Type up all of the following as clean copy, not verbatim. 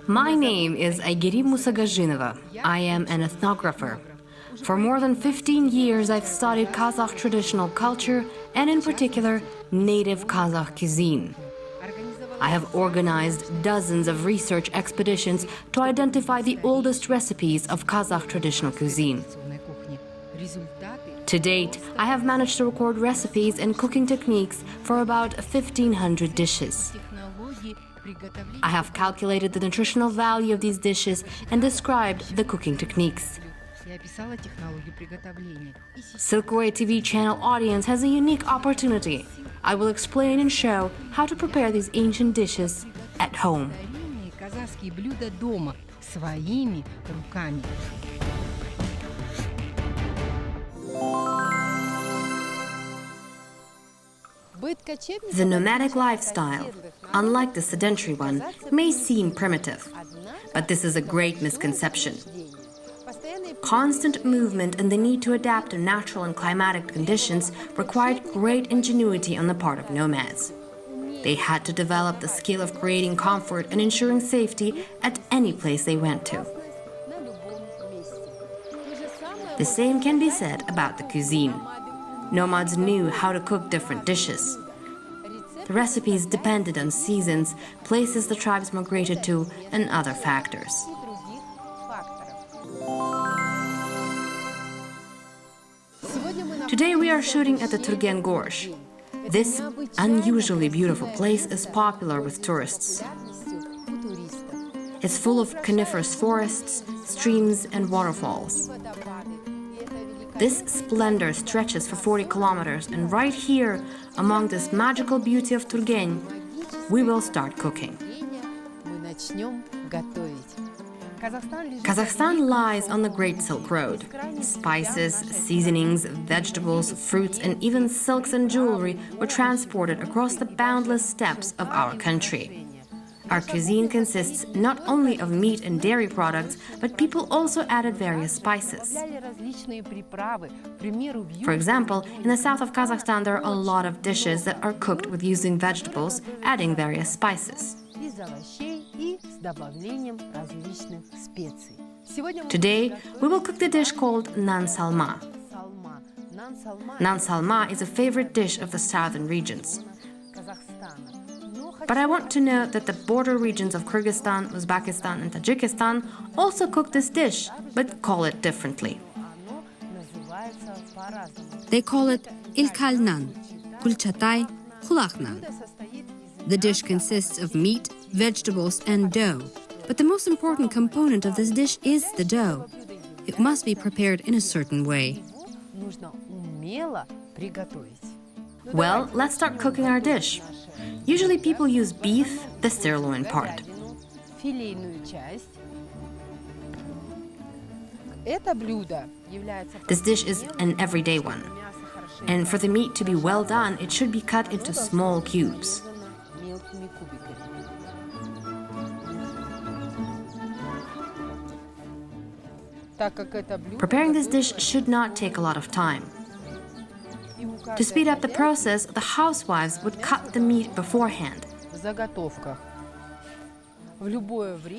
My name is Aygeri Musagazhinova. I am an ethnographer. For more than 15 years, I've studied Kazakh traditional culture and, in particular, native Kazakh cuisine. I have organized dozens of research expeditions to identify the oldest recipes of Kazakh traditional cuisine. To date, I have managed to record recipes and cooking techniques for about 1,500 dishes. I have calculated the nutritional value of these dishes and described the cooking techniques. Silkway TV channel audience has a unique opportunity. I will explain and show how to prepare these ancient dishes at home. The nomadic lifestyle, unlike the sedentary one, may seem primitive, but this is a great misconception. Constant movement and the need to adapt to natural and climatic conditions required great ingenuity on the part of nomads. They had to develop the skill of creating comfort and ensuring safety at any place they went to. The same can be said about the cuisine. Nomads knew how to cook different dishes. The recipes depended on seasons, places the tribes migrated to, and other factors. Today we are shooting at the Tan Gorge. This unusually beautiful place is popular with tourists. It's full of coniferous forests, streams, and waterfalls. This splendor stretches for 40 kilometers, and right here, among this magical beauty of Turgen, we will start cooking. Kazakhstan lies on the Great Silk Road. Spices, seasonings, vegetables, fruits, and even silks and jewelry were transported across the boundless steppes of our country. Our cuisine consists not only of meat and dairy products, but people also added various spices. For example, in the south of Kazakhstan, there are a lot of dishes that are cooked with using vegetables, adding various spices. Today, we will cook the dish called Nan Salma. Nan Salma is a favorite dish of the southern regions. But I want to note that the border regions of Kyrgyzstan, Uzbekistan, and Tajikistan also cook this dish, but call it differently. They call it ilkal nan, kulchatay, kulak nan. The dish consists of meat, vegetables, and dough. But the most important component of this dish is the dough. It must be prepared in a certain way. Well, let's start cooking our dish. Usually people use beef, the sirloin part. This dish is an everyday one. And for the meat to be well done, it should be cut into small cubes. Preparing this dish should not take a lot of time. To speed up the process, the housewives would cut the meat beforehand,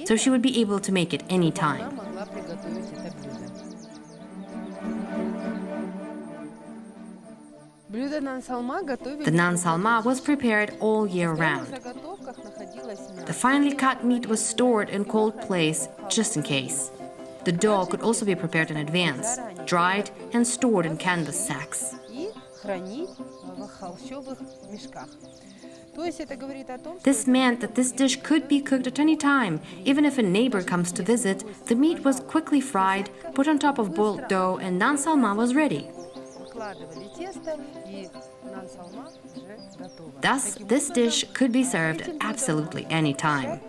so she would be able to make it any time. The Nan Salma was prepared all year round. The finely cut meat was stored in cold place just in case. The dough could also be prepared in advance, dried and stored in canvas sacks. This meant that this dish could be cooked at any time. Even if a neighbor comes to visit, the meat was quickly fried, put on top of boiled dough, and Nan Salma was ready. Thus, this dish could be served at absolutely any time.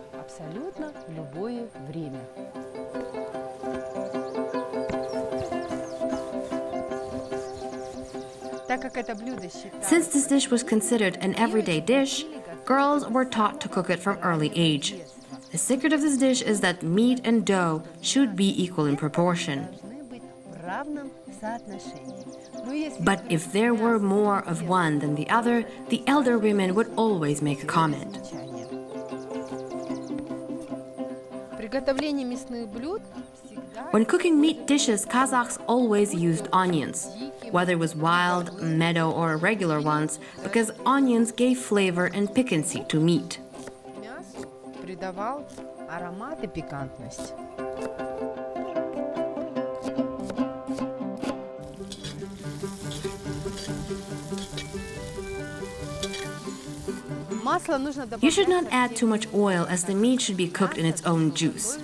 Since this dish was considered an everyday dish, girls were taught to cook it from early age. The secret of this dish is that meat and dough should be equal in proportion. But if there were more of one than the other, the elder women would always make a comment. When cooking meat dishes, Kazakhs always used onions, whether it was wild, meadow, or regular ones, because onions gave flavor and piquancy to meat. You should not add too much oil, as the meat should be cooked in its own juice.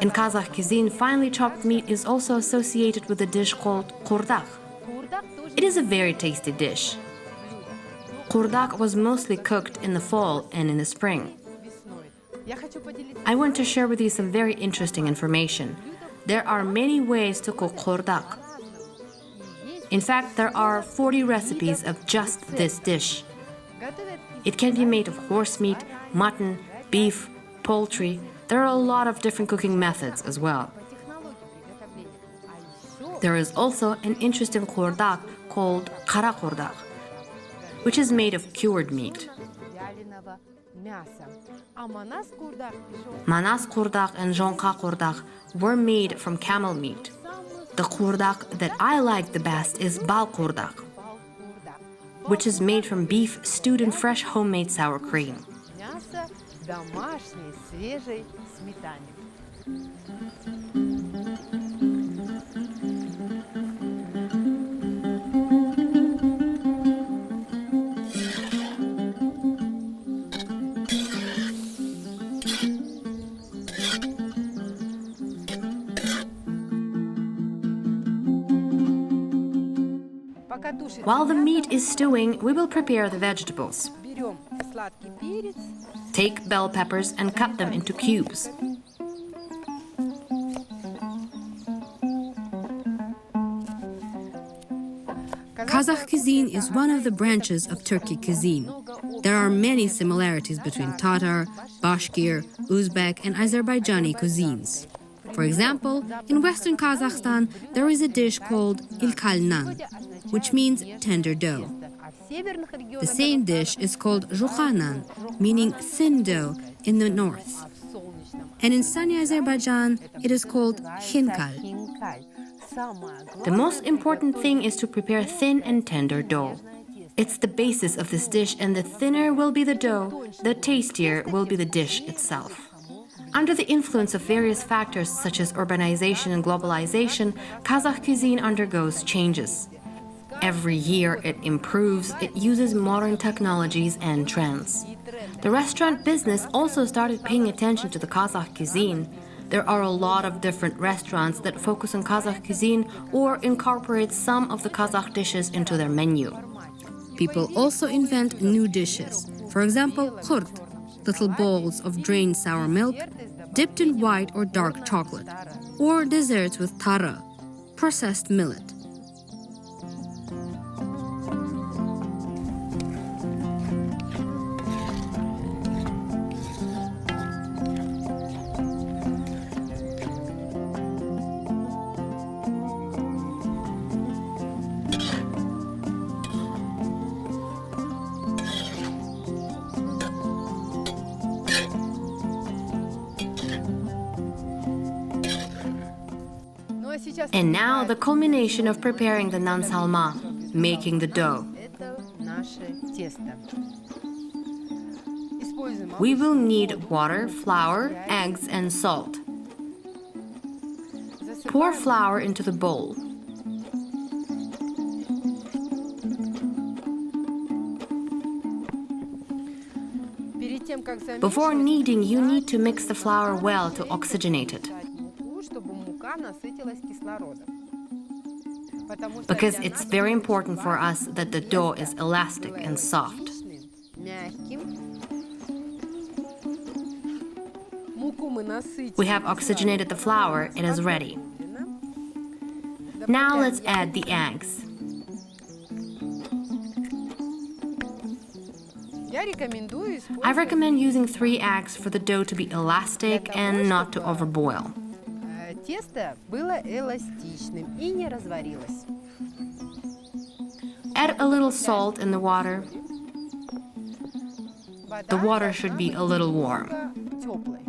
In Kazakh cuisine, finely chopped meat is also associated with a dish called qurdak. It is a very tasty dish. Qurdak was mostly cooked in the fall and in the spring. I want to share with you some very interesting information. There are many ways to cook qurdak. In fact, there are 40 recipes of just this dish. It can be made of horse meat, mutton, beef, poultry. There are a lot of different cooking methods as well. There is also an interesting qurdak called kara qurdak, which is made of cured meat. Manas qurdak and jonqa qurdak were made from camel meat. The qurdak that I like the best is bal qurdak, which is made from beef stewed in fresh homemade sour cream. While the meat is stewing, we will prepare the vegetables. Take bell peppers and cut them into cubes. Kazakh cuisine is one of the branches of Turkic cuisine. There are many similarities between Tatar, Bashkir, Uzbek, and Azerbaijani cuisines. For example, in western Kazakhstan, there is a dish called ilkalnan, which means tender dough. The same dish is called zhukhanan, meaning thin dough, in the north. And in sunny Azerbaijan, it is called khinkal. The most important thing is to prepare thin and tender dough. It's the basis of this dish, and the thinner will be the dough, the tastier will be the dish itself. Under the influence of various factors such as urbanization and globalization, Kazakh cuisine undergoes changes. Every year it improves, it uses modern technologies and trends. The restaurant business also started paying attention to the Kazakh cuisine. There are a lot of different restaurants that focus on Kazakh cuisine or incorporate some of the Kazakh dishes into their menu. People also invent new dishes. For example, khurt, little bowls of drained sour milk, dipped in white or dark chocolate, or desserts with tara, processed millet. And now the culmination of preparing the Nan Salma, making the dough. We will need water, flour, eggs, and salt. Pour flour into the bowl. Before kneading, you need to mix the flour well to oxygenate it. Because it's very important for us that the dough is elastic and soft. We have oxygenated the flour, it is ready. Now let's add the eggs. I recommend using 3 eggs for the dough to be elastic and not to overboil. тесто было эластичным и не разварилось. Add a little salt in the water. The water should be a little warm. Теплой.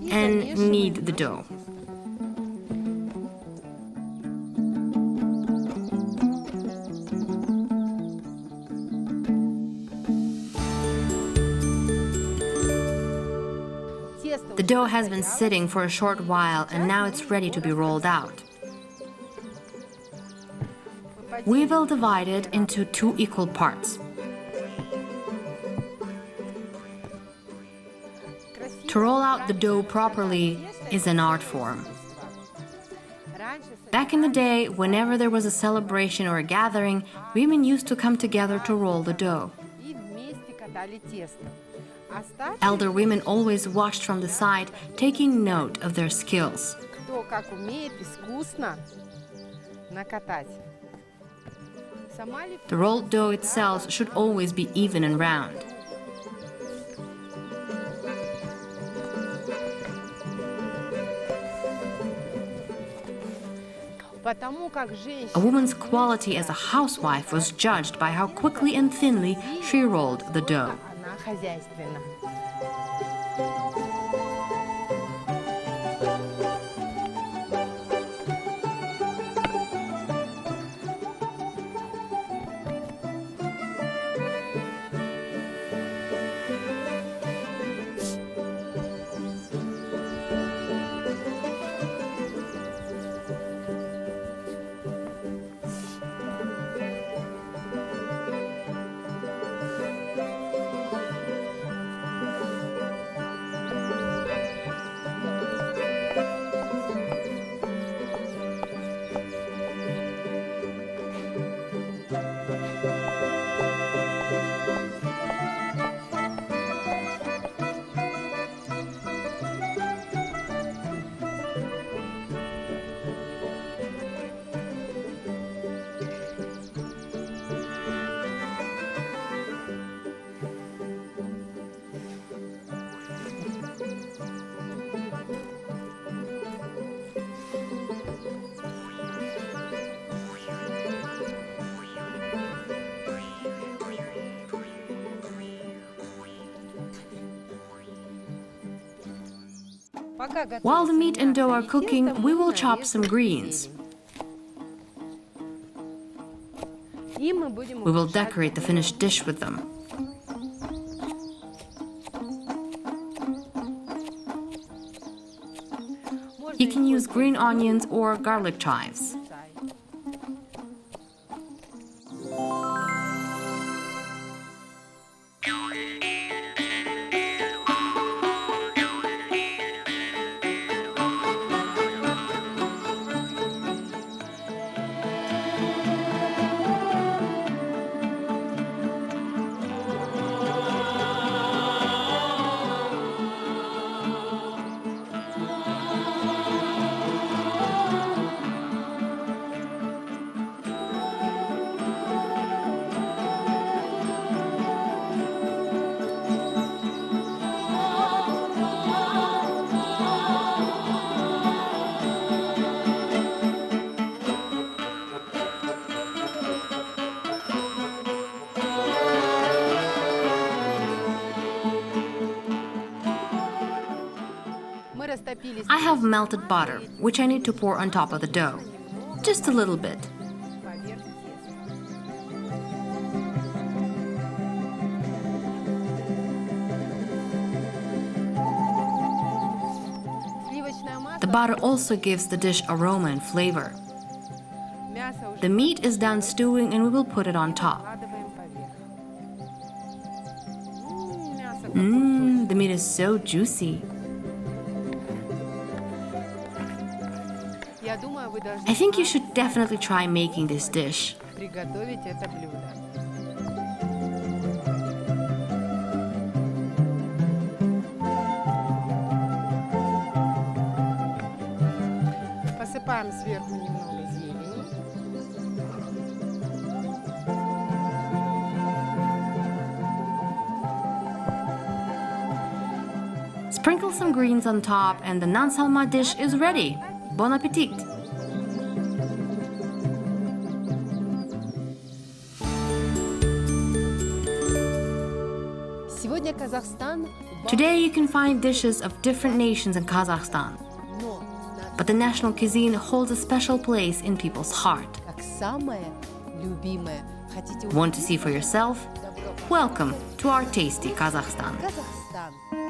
And knead the dough. The dough has been sitting for a short while and now it's ready to be rolled out. We will divide it into 2 equal parts. To roll out the dough properly is an art form. Back in the day, whenever there was a celebration or a gathering, women used to come together to roll the dough. Elder women always watched from the side, taking note of their skills. Кто как умеет искусно накатать. The rolled dough itself should always be even and round. A woman's quality as a housewife was judged by how quickly and thinly she rolled the dough. Она хозяйственна. While the meat and dough are cooking, we will chop some greens. We will decorate the finished dish with them. You can use green onions or garlic chives. I have melted butter, which I need to pour on top of the dough. Just a little bit. The butter also gives the dish aroma and flavor. The meat is done stewing and we will put it on top. The meat is so juicy. I think you should definitely try making this dish. Приготовить это блюдо. Посыпаем сверху немного зелени. Sprinkle some greens on top and the Nan Salma dish is ready. Bon appetit! Сегодня Казахстан, Today you can find dishes of different nations in Kazakhstan, but the national cuisine holds a special place in people's heart. как самое любимое. Хотите Want to see for yourself? Welcome to our tasty Kazakhstan. Казахстан.